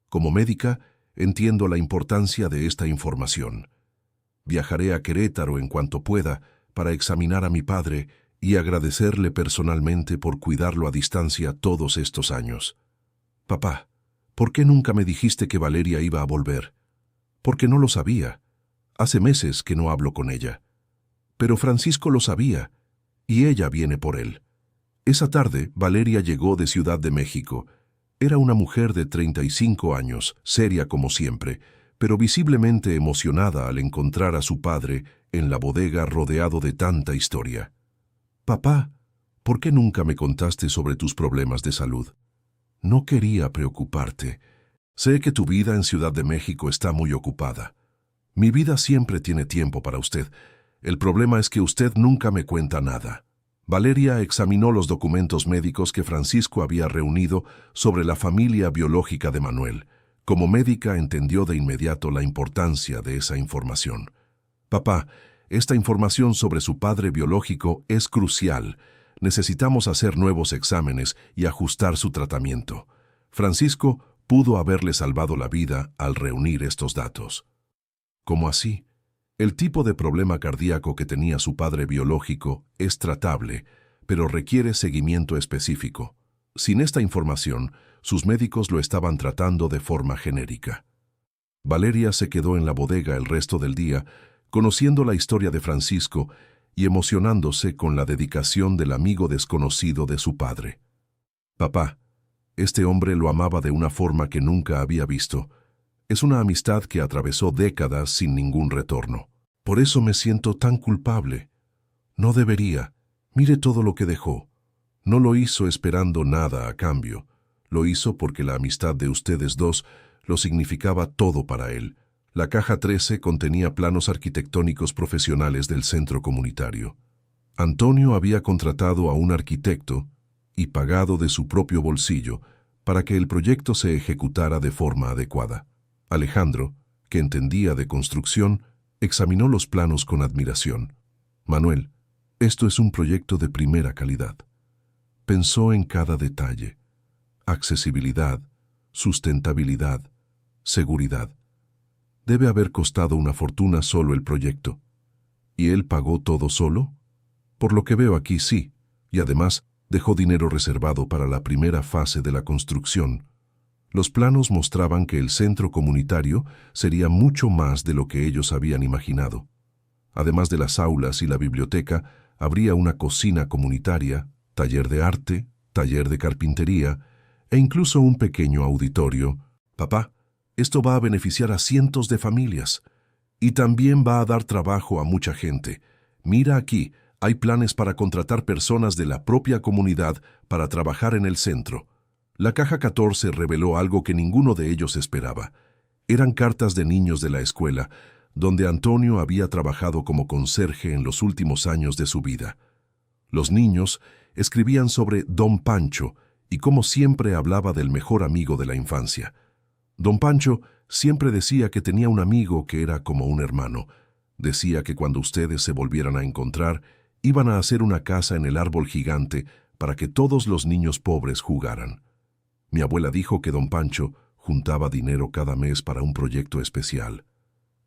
Como médica, entiendo la importancia de esta información. Viajaré a Querétaro en cuanto pueda para examinar a mi padre y agradecerle personalmente por cuidarlo a distancia todos estos años. Papá, ¿por qué nunca me dijiste que Valeria iba a volver? Porque no lo sabía. Hace meses que no hablo con ella. Pero Francisco lo sabía, y ella viene por él. Esa tarde, Valeria llegó de Ciudad de México. Era una mujer de 35 años, seria como siempre, pero visiblemente emocionada al encontrar a su padre en la bodega rodeado de tanta historia. Papá, ¿por qué nunca me contaste sobre tus problemas de salud? No quería preocuparte. Sé que tu vida en Ciudad de México está muy ocupada. Mi vida siempre tiene tiempo para usted. El problema es que usted nunca me cuenta nada. Valeria examinó los documentos médicos que Francisco había reunido sobre la familia biológica de Manuel. Como médica entendió de inmediato la importancia de esa información. Papá, esta información sobre su padre biológico es crucial. Necesitamos hacer nuevos exámenes y ajustar su tratamiento. Francisco pudo haberle salvado la vida al reunir estos datos. ¿Cómo así? El tipo de problema cardíaco que tenía su padre biológico es tratable, pero requiere seguimiento específico. Sin esta información, sus médicos lo estaban tratando de forma genérica. Valeria se quedó en la bodega el resto del día, conociendo la historia de Francisco y emocionándose con la dedicación del amigo desconocido de su padre. Papá, este hombre lo amaba de una forma que nunca había visto. Es una amistad que atravesó décadas sin ningún retorno. Por eso me siento tan culpable. No debería. Mire todo lo que dejó. No lo hizo esperando nada a cambio. Lo hizo porque la amistad de ustedes dos lo significaba todo para él. La caja 13 contenía planos arquitectónicos profesionales del centro comunitario. Antonio había contratado a un arquitecto y pagado de su propio bolsillo para que el proyecto se ejecutara de forma adecuada. Alejandro, que entendía de construcción, examinó los planos con admiración. Manuel, esto es un proyecto de primera calidad. Pensó en cada detalle. Accesibilidad, sustentabilidad, seguridad. Debe haber costado una fortuna solo el proyecto. ¿Y él pagó todo solo? Por lo que veo aquí sí, y además dejó dinero reservado para la primera fase de la construcción. Los planos mostraban que el centro comunitario sería mucho más de lo que ellos habían imaginado. Además de las aulas y la biblioteca, habría una cocina comunitaria, taller de arte, taller de carpintería e incluso un pequeño auditorio. Papá, esto va a beneficiar a cientos de familias y también va a dar trabajo a mucha gente. Mira aquí, hay planes para contratar personas de la propia comunidad para trabajar en el centro. La caja 14 reveló algo que ninguno de ellos esperaba. Eran cartas de niños de la escuela, donde Antonio había trabajado como conserje en los últimos años de su vida. Los niños escribían sobre Don Pancho y cómo siempre hablaba del mejor amigo de la infancia. Don Pancho siempre decía que tenía un amigo que era como un hermano. Decía que cuando ustedes se volvieran a encontrar, iban a hacer una casa en el árbol gigante para que todos los niños pobres jugaran. Mi abuela dijo que don Pancho juntaba dinero cada mes para un proyecto especial.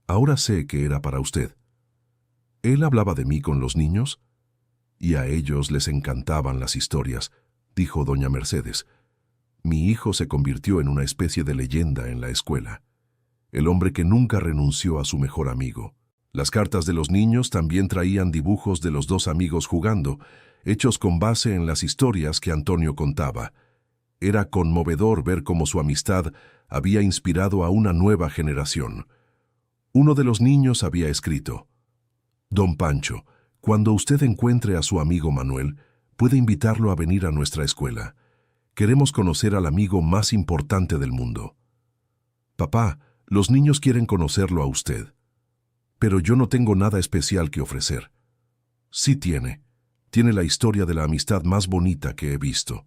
Ahora sé que era para usted. ¿Él hablaba de mí con los niños? Y a ellos les encantaban las historias, dijo doña Mercedes. Mi hijo se convirtió en una especie de leyenda en la escuela. El hombre que nunca renunció a su mejor amigo. Las cartas de los niños también traían dibujos de los dos amigos jugando, hechos con base en las historias que Antonio contaba. Era conmovedor ver cómo su amistad había inspirado a una nueva generación. Uno de los niños había escrito: Don Pancho, cuando usted encuentre a su amigo Manuel, puede invitarlo a venir a nuestra escuela. Queremos conocer al amigo más importante del mundo. Papá, los niños quieren conocerlo a usted. Pero yo no tengo nada especial que ofrecer. Sí tiene. Tiene la historia de la amistad más bonita que he visto.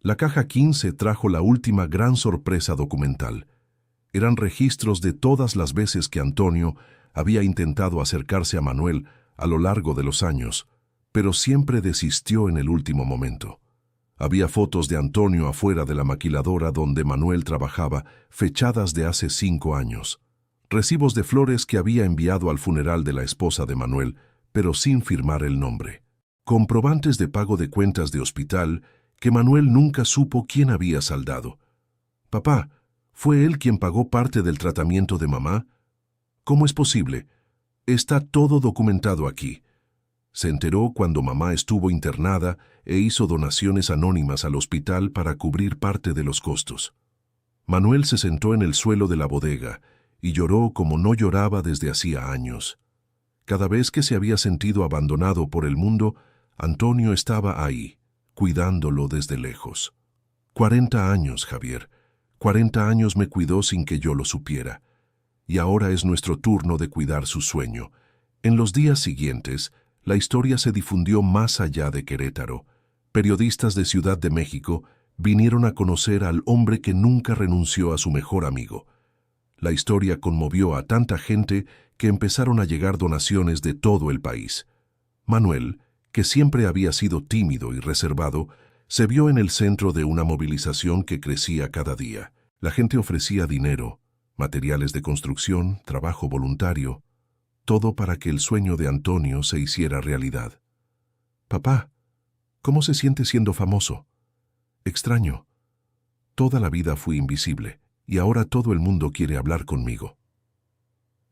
La caja 15 trajo la última gran sorpresa documental. Eran registros de todas las veces que Antonio había intentado acercarse a Manuel a lo largo de los años, pero siempre desistió en el último momento. Había fotos de Antonio afuera de la maquiladora donde Manuel trabajaba, fechadas de hace 5 años. Recibos de flores que había enviado al funeral de la esposa de Manuel, pero sin firmar el nombre. Comprobantes de pago de cuentas de hospital que Manuel nunca supo quién había saldado. «Papá, ¿fue él quien pagó parte del tratamiento de mamá? ¿Cómo es posible? Está todo documentado aquí». Se enteró cuando mamá estuvo internada e hizo donaciones anónimas al hospital para cubrir parte de los costos. Manuel se sentó en el suelo de la bodega y lloró como no lloraba desde hacía años. Cada vez que se había sentido abandonado por el mundo, Antonio estaba ahí, cuidándolo desde lejos. 40 años, Javier. 40 años me cuidó sin que yo lo supiera. Y ahora es nuestro turno de cuidar su sueño. En los días siguientes, la historia se difundió más allá de Querétaro. Periodistas de Ciudad de México vinieron a conocer al hombre que nunca renunció a su mejor amigo. La historia conmovió a tanta gente que empezaron a llegar donaciones de todo el país. Manuel, que siempre había sido tímido y reservado, se vio en el centro de una movilización que crecía cada día. La gente ofrecía dinero, materiales de construcción, trabajo voluntario, todo para que el sueño de Antonio se hiciera realidad. «Papá, ¿cómo se siente siendo famoso?» «Extraño. Toda la vida fui invisible y ahora todo el mundo quiere hablar conmigo».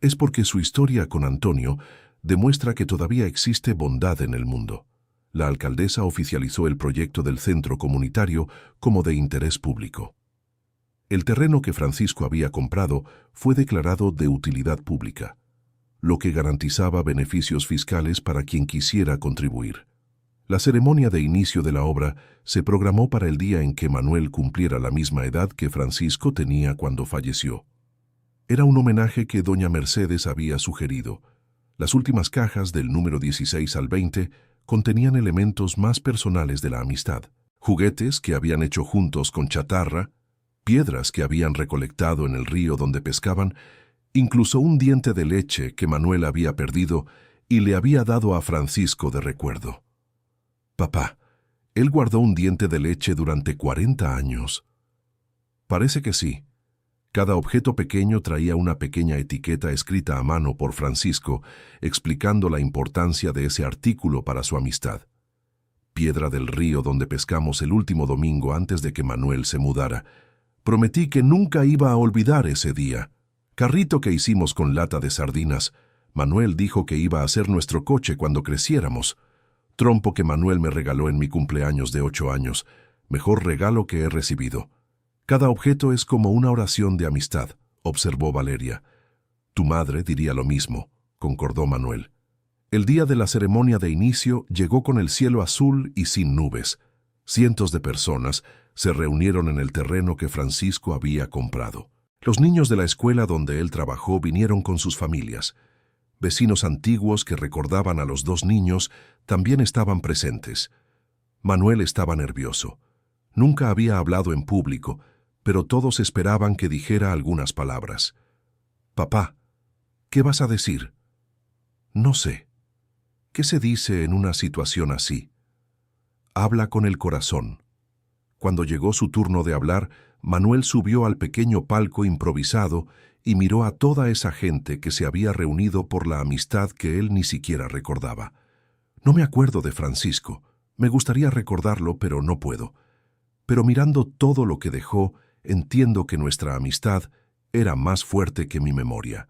Es porque su historia con Antonio demuestra que todavía existe bondad en el mundo. La alcaldesa oficializó el proyecto del centro comunitario como de interés público. El terreno que Francisco había comprado fue declarado de utilidad pública, lo que garantizaba beneficios fiscales para quien quisiera contribuir. La ceremonia de inicio de la obra se programó para el día en que Manuel cumpliera la misma edad que Francisco tenía cuando falleció. Era un homenaje que doña Mercedes había sugerido. Las últimas cajas del número 16 al 20 contenían elementos más personales de la amistad. Juguetes que habían hecho juntos con chatarra, piedras que habían recolectado en el río donde pescaban, incluso un diente de leche que Manuel había perdido y le había dado a Francisco de recuerdo. «Papá, ¿él guardó un diente de leche durante 40 años?» «Parece que sí». Cada objeto pequeño traía una pequeña etiqueta escrita a mano por Francisco, explicando la importancia de ese artículo para su amistad. «Piedra del río donde pescamos el último domingo antes de que Manuel se mudara. Prometí que nunca iba a olvidar ese día. Carrito que hicimos con lata de sardinas. Manuel dijo que iba a ser nuestro coche cuando creciéramos. Trompo que Manuel me regaló en mi cumpleaños de 8 años. Mejor regalo que he recibido. Cada objeto es como una oración de amistad», observó Valeria. «Tu madre diría lo mismo», concordó Manuel. El día de la ceremonia de inicio llegó con el cielo azul y sin nubes. Cientos de personas se reunieron en el terreno que Francisco había comprado. Los niños de la escuela donde él trabajó vinieron con sus familias. Vecinos antiguos que recordaban a los 2 niños también estaban presentes. Manuel estaba nervioso. Nunca había hablado en público, pero todos esperaban que dijera algunas palabras. «Papá, ¿qué vas a decir?» «No sé. ¿Qué se dice en una situación así?» «Habla con el corazón». Cuando llegó su turno de hablar, Manuel subió al pequeño palco improvisado y miró a toda esa gente que se había reunido por la amistad que él ni siquiera recordaba. «No me acuerdo de Francisco. Me gustaría recordarlo, pero no puedo. Pero mirando todo lo que dejó, entiendo que nuestra amistad era más fuerte que mi memoria.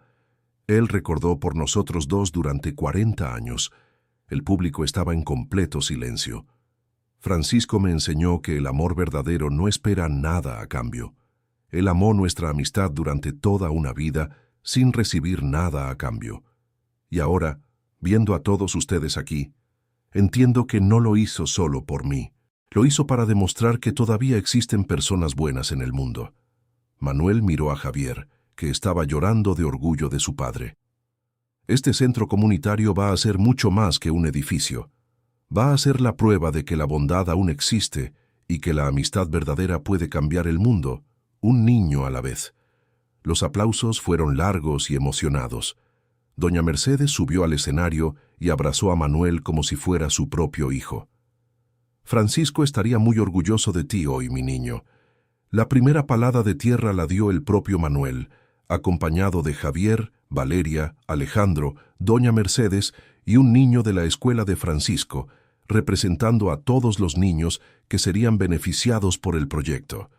Él recordó por nosotros 2 durante 40 años. El público estaba en completo silencio. Francisco me enseñó que el amor verdadero no espera nada a cambio. Él amó nuestra amistad durante toda una vida sin recibir nada a cambio. Y ahora, viendo a todos ustedes aquí, entiendo que no lo hizo solo por mí. Lo hizo para demostrar que todavía existen personas buenas en el mundo». Manuel miró a Javier, que estaba llorando de orgullo de su padre. «Este centro comunitario va a ser mucho más que un edificio. Va a ser la prueba de que la bondad aún existe y que la amistad verdadera puede cambiar el mundo, un niño a la vez». Los aplausos fueron largos y emocionados. Doña Mercedes subió al escenario y abrazó a Manuel como si fuera su propio hijo. Francisco estaría muy orgulloso de ti hoy, mi niño. La primera palada de tierra la dio el propio Manuel, acompañado de Javier, Valeria, Alejandro, doña Mercedes y un niño de la escuela de Francisco, representando a todos los niños que serían beneficiados por el proyecto.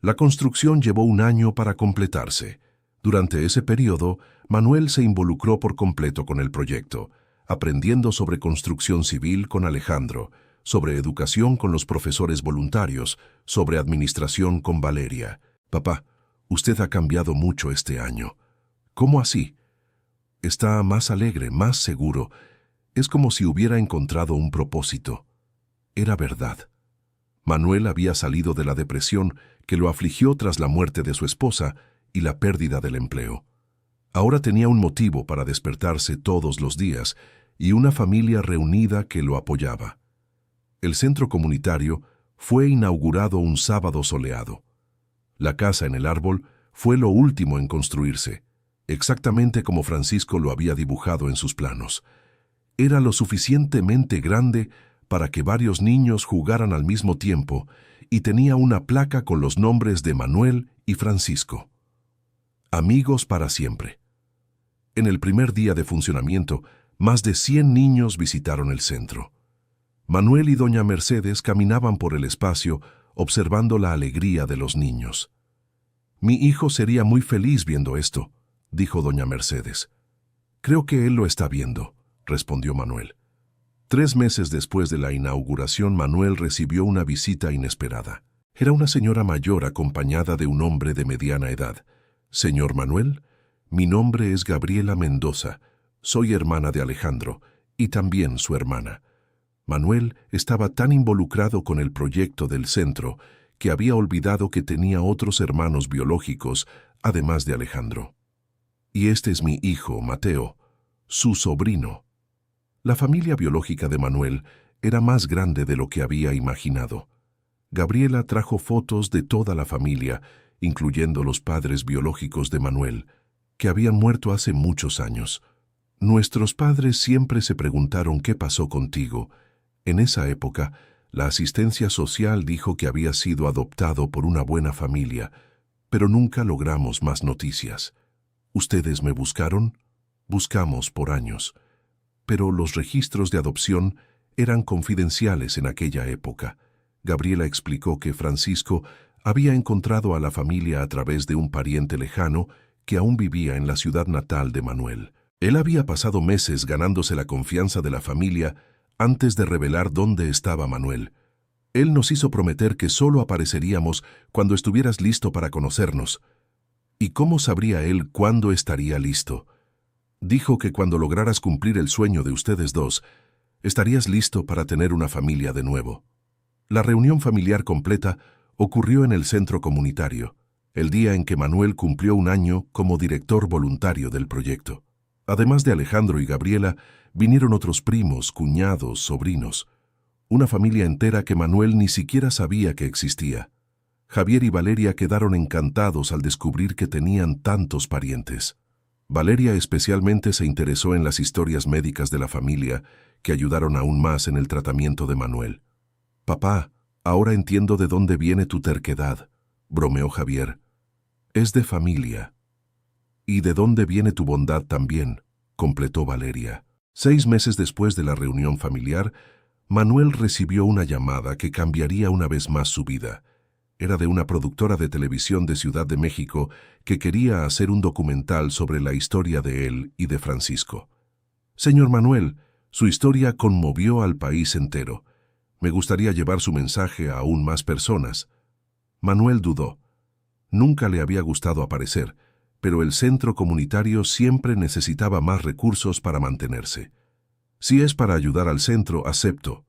La construcción llevó un año para completarse. Durante ese periodo, Manuel se involucró por completo con el proyecto, aprendiendo sobre construcción civil con Alejandro, sobre educación con los profesores voluntarios, sobre administración con Valeria. Papá, usted ha cambiado mucho este año. ¿Cómo así? Está más alegre, más seguro. Es como si hubiera encontrado un propósito. Era verdad. Manuel había salido de la depresión que lo afligió tras la muerte de su esposa y la pérdida del empleo. Ahora tenía un motivo para despertarse todos los días y una familia reunida que lo apoyaba. El centro comunitario fue inaugurado un sábado soleado. La casa en el árbol fue lo último en construirse, exactamente como Francisco lo había dibujado en sus planos. Era lo suficientemente grande para que varios niños jugaran al mismo tiempo y tenía una placa con los nombres de Manuel y Francisco. Amigos para siempre. En el primer día de funcionamiento, más de 100 niños visitaron el centro. Manuel y doña Mercedes caminaban por el espacio observando la alegría de los niños. «Mi hijo sería muy feliz viendo esto», dijo doña Mercedes. «Creo que él lo está viendo», respondió Manuel. 3 meses después de la inauguración, Manuel recibió una visita inesperada. Era una señora mayor acompañada de un hombre de mediana edad. «Señor Manuel, mi nombre es Gabriela Mendoza. Soy hermana de Alejandro y también su hermana». Manuel estaba tan involucrado con el proyecto del centro que había olvidado que tenía otros hermanos biológicos, además de Alejandro. «Y este es mi hijo, Mateo, su sobrino». La familia biológica de Manuel era más grande de lo que había imaginado. Gabriela trajo fotos de toda la familia, incluyendo los padres biológicos de Manuel, que habían muerto hace muchos años. «Nuestros padres siempre se preguntaron qué pasó contigo. En esa época, la asistencia social dijo que había sido adoptado por una buena familia, pero nunca logramos más noticias. ¿Ustedes me buscaron? Buscamos por años. Pero los registros de adopción eran confidenciales en aquella época». Gabriela explicó que Francisco había encontrado a la familia a través de un pariente lejano que aún vivía en la ciudad natal de Manuel. Él había pasado meses ganándose la confianza de la familia antes de revelar dónde estaba Manuel. Él nos hizo prometer que solo apareceríamos cuando estuvieras listo para conocernos. ¿Y cómo sabría él cuándo estaría listo? Dijo que cuando lograras cumplir el sueño de ustedes dos, estarías listo para tener una familia de nuevo. La reunión familiar completa ocurrió en el centro comunitario, el día en que Manuel cumplió un año como director voluntario del proyecto. Además de Alejandro y Gabriela, vinieron otros primos, cuñados, sobrinos. Una familia entera que Manuel ni siquiera sabía que existía. Javier y Valeria quedaron encantados al descubrir que tenían tantos parientes. Valeria especialmente se interesó en las historias médicas de la familia, que ayudaron aún más en el tratamiento de Manuel. «Papá, ahora entiendo de dónde viene tu terquedad», bromeó Javier. «Es de familia». «Y de dónde viene tu bondad también», completó Valeria. 6 meses después de la reunión familiar, Manuel recibió una llamada que cambiaría una vez más su vida. Era de una productora de televisión de Ciudad de México que quería hacer un documental sobre la historia de él y de Francisco. «Señor Manuel, su historia conmovió al país entero. Me gustaría llevar su mensaje a aún más personas». Manuel dudó. Nunca le había gustado aparecer, pero el centro comunitario siempre necesitaba más recursos para mantenerse. «Si es para ayudar al centro, acepto».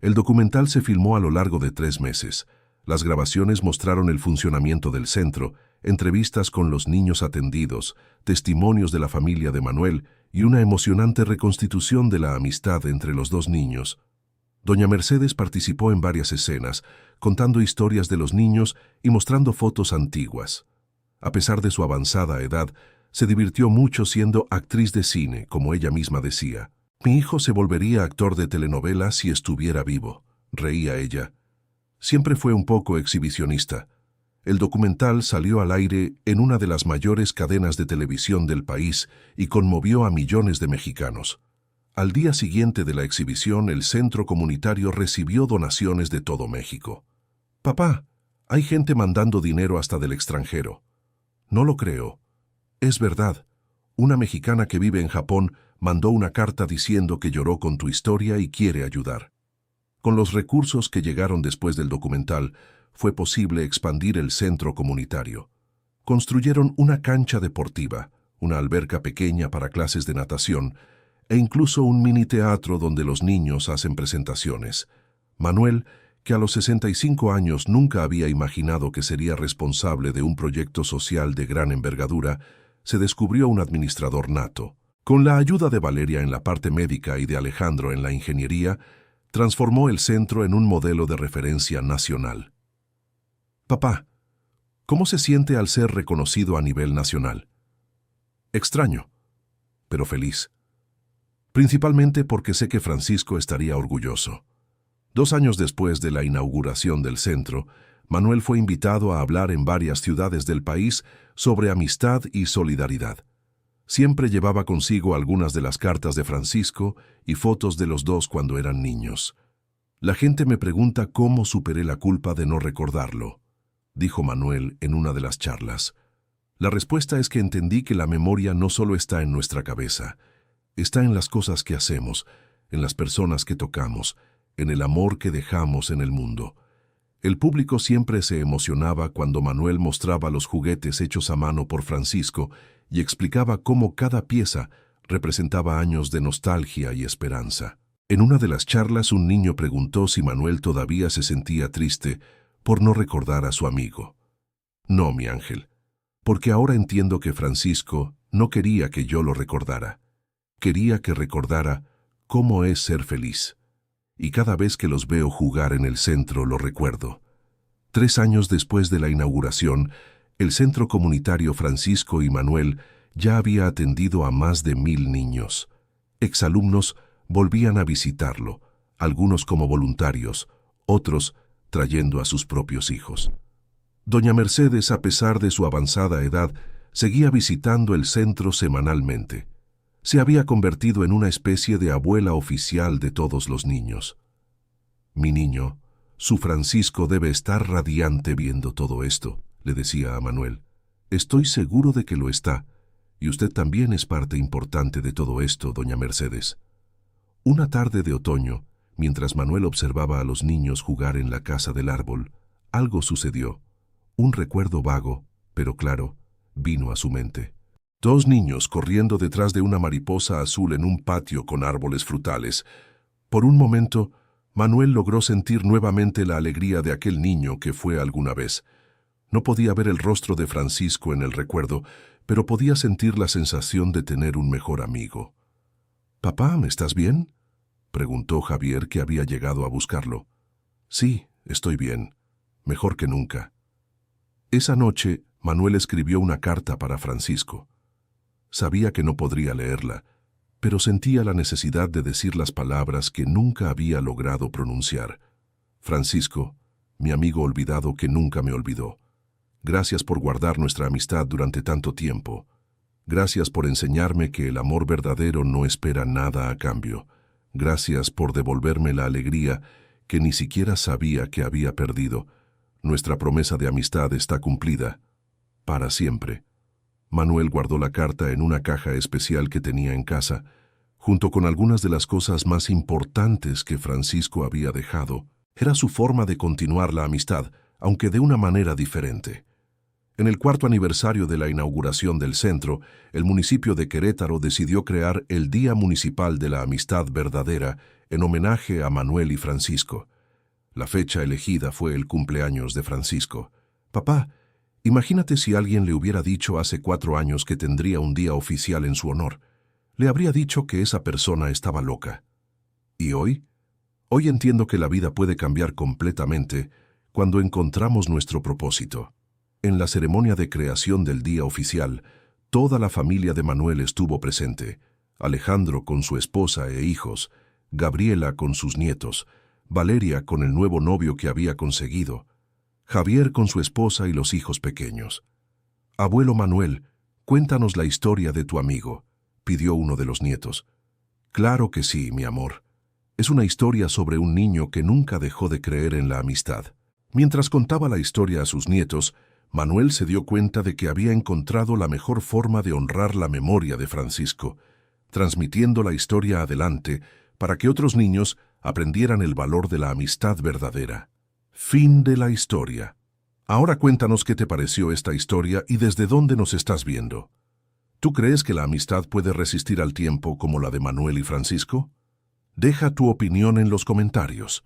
El documental se filmó a lo largo de 3 meses. Las grabaciones mostraron el funcionamiento del centro, entrevistas con los niños atendidos, testimonios de la familia de Manuel y una emocionante reconstitución de la amistad entre los 2 niños. Doña Mercedes participó en varias escenas, contando historias de los niños y mostrando fotos antiguas. A pesar de su avanzada edad, se divirtió mucho siendo actriz de cine, como ella misma decía. «Mi hijo se volvería actor de telenovela si estuviera vivo», reía ella. Siempre fue un poco exhibicionista. El documental salió al aire en una de las mayores cadenas de televisión del país y conmovió a millones de mexicanos. Al día siguiente de la exhibición, el centro comunitario recibió donaciones de todo México. «Papá, hay gente mandando dinero hasta del extranjero». «No lo creo». «Es verdad. Una mexicana que vive en Japón mandó una carta diciendo que lloró con tu historia y quiere ayudar». Con los recursos que llegaron después del documental, fue posible expandir el centro comunitario. Construyeron una cancha deportiva, una alberca pequeña para clases de natación e incluso un mini teatro donde los niños hacen presentaciones. Manuel, que a los 65 años nunca había imaginado que sería responsable de un proyecto social de gran envergadura, se descubrió un administrador nato. Con la ayuda de Valeria en la parte médica y de Alejandro en la ingeniería, transformó el centro en un modelo de referencia nacional. «Papá, ¿cómo se siente al ser reconocido a nivel nacional?» «Extraño, pero feliz. Principalmente porque sé que Francisco estaría orgulloso». 2 años después de la inauguración del centro, Manuel fue invitado a hablar en varias ciudades del país sobre amistad y solidaridad. Siempre llevaba consigo algunas de las cartas de Francisco y fotos de los dos cuando eran niños. «La gente me pregunta cómo superé la culpa de no recordarlo», dijo Manuel en una de las charlas. «La respuesta es que entendí que la memoria no solo está en nuestra cabeza, está en las cosas que hacemos, en las personas que tocamos, en el amor que dejamos en el mundo». El público siempre se emocionaba cuando Manuel mostraba los juguetes hechos a mano por Francisco y explicaba cómo cada pieza representaba años de nostalgia y esperanza. En una de las charlas, un niño preguntó si Manuel todavía se sentía triste por no recordar a su amigo. «No, mi ángel, porque ahora entiendo que Francisco no quería que yo lo recordara. Quería que recordara cómo es ser feliz. Y cada vez que los veo jugar en el centro lo recuerdo». 3 años después de la inauguración, el Centro Comunitario Francisco y Manuel ya había atendido a más de 1000 niños. Exalumnos volvían a visitarlo, algunos como voluntarios, otros trayendo a sus propios hijos. Doña Mercedes, a pesar de su avanzada edad, seguía visitando el centro semanalmente. Se había convertido en una especie de abuela oficial de todos los niños. «Mi niño, su Francisco debe estar radiante viendo todo esto», le decía a Manuel. «Estoy seguro de que lo está, y usted también es parte importante de todo esto, doña Mercedes». Una tarde de otoño, mientras Manuel observaba a los niños jugar en la casa del árbol, algo sucedió. Un recuerdo vago, pero claro, vino a su mente. 2 niños corriendo detrás de una mariposa azul en un patio con árboles frutales. Por un momento, Manuel logró sentir nuevamente la alegría de aquel niño que fue alguna vez. No podía ver el rostro de Francisco en el recuerdo, pero podía sentir la sensación de tener un mejor amigo. «Papá, ¿estás bien?», preguntó Javier, que había llegado a buscarlo. «Sí, estoy bien. Mejor que nunca». Esa noche, Manuel escribió una carta para Francisco. Sabía que no podría leerla, pero sentía la necesidad de decir las palabras que nunca había logrado pronunciar. «Francisco, mi amigo olvidado que nunca me olvidó. Gracias por guardar nuestra amistad durante tanto tiempo. Gracias por enseñarme que el amor verdadero no espera nada a cambio. Gracias por devolverme la alegría que ni siquiera sabía que había perdido. Nuestra promesa de amistad está cumplida. Para siempre». Manuel guardó la carta en una caja especial que tenía en casa, junto con algunas de las cosas más importantes que Francisco había dejado. Era su forma de continuar la amistad, aunque de una manera diferente. En el 4º aniversario de la inauguración del centro, el municipio de Querétaro decidió crear el Día Municipal de la Amistad Verdadera en homenaje a Manuel y Francisco. La fecha elegida fue el cumpleaños de Francisco. «Papá, imagínate si alguien le hubiera dicho hace 4 años que tendría un día oficial en su honor. Le habría dicho que esa persona estaba loca. ¿Y hoy? Hoy entiendo que la vida puede cambiar completamente cuando encontramos nuestro propósito». En la ceremonia de creación del día oficial, toda la familia de Manuel estuvo presente. Alejandro con su esposa e hijos, Gabriela con sus nietos, Valeria con el nuevo novio que había conseguido, Javier con su esposa y los hijos pequeños. «Abuelo Manuel, cuéntanos la historia de tu amigo», pidió uno de los nietos. «Claro que sí, mi amor. Es una historia sobre un niño que nunca dejó de creer en la amistad». Mientras contaba la historia a sus nietos, Manuel se dio cuenta de que había encontrado la mejor forma de honrar la memoria de Francisco, transmitiendo la historia adelante para que otros niños aprendieran el valor de la amistad verdadera. Fin de la historia. Ahora cuéntanos qué te pareció esta historia y desde dónde nos estás viendo. ¿Tú crees que la amistad puede resistir al tiempo como la de Manuel y Francisco? Deja tu opinión en los comentarios.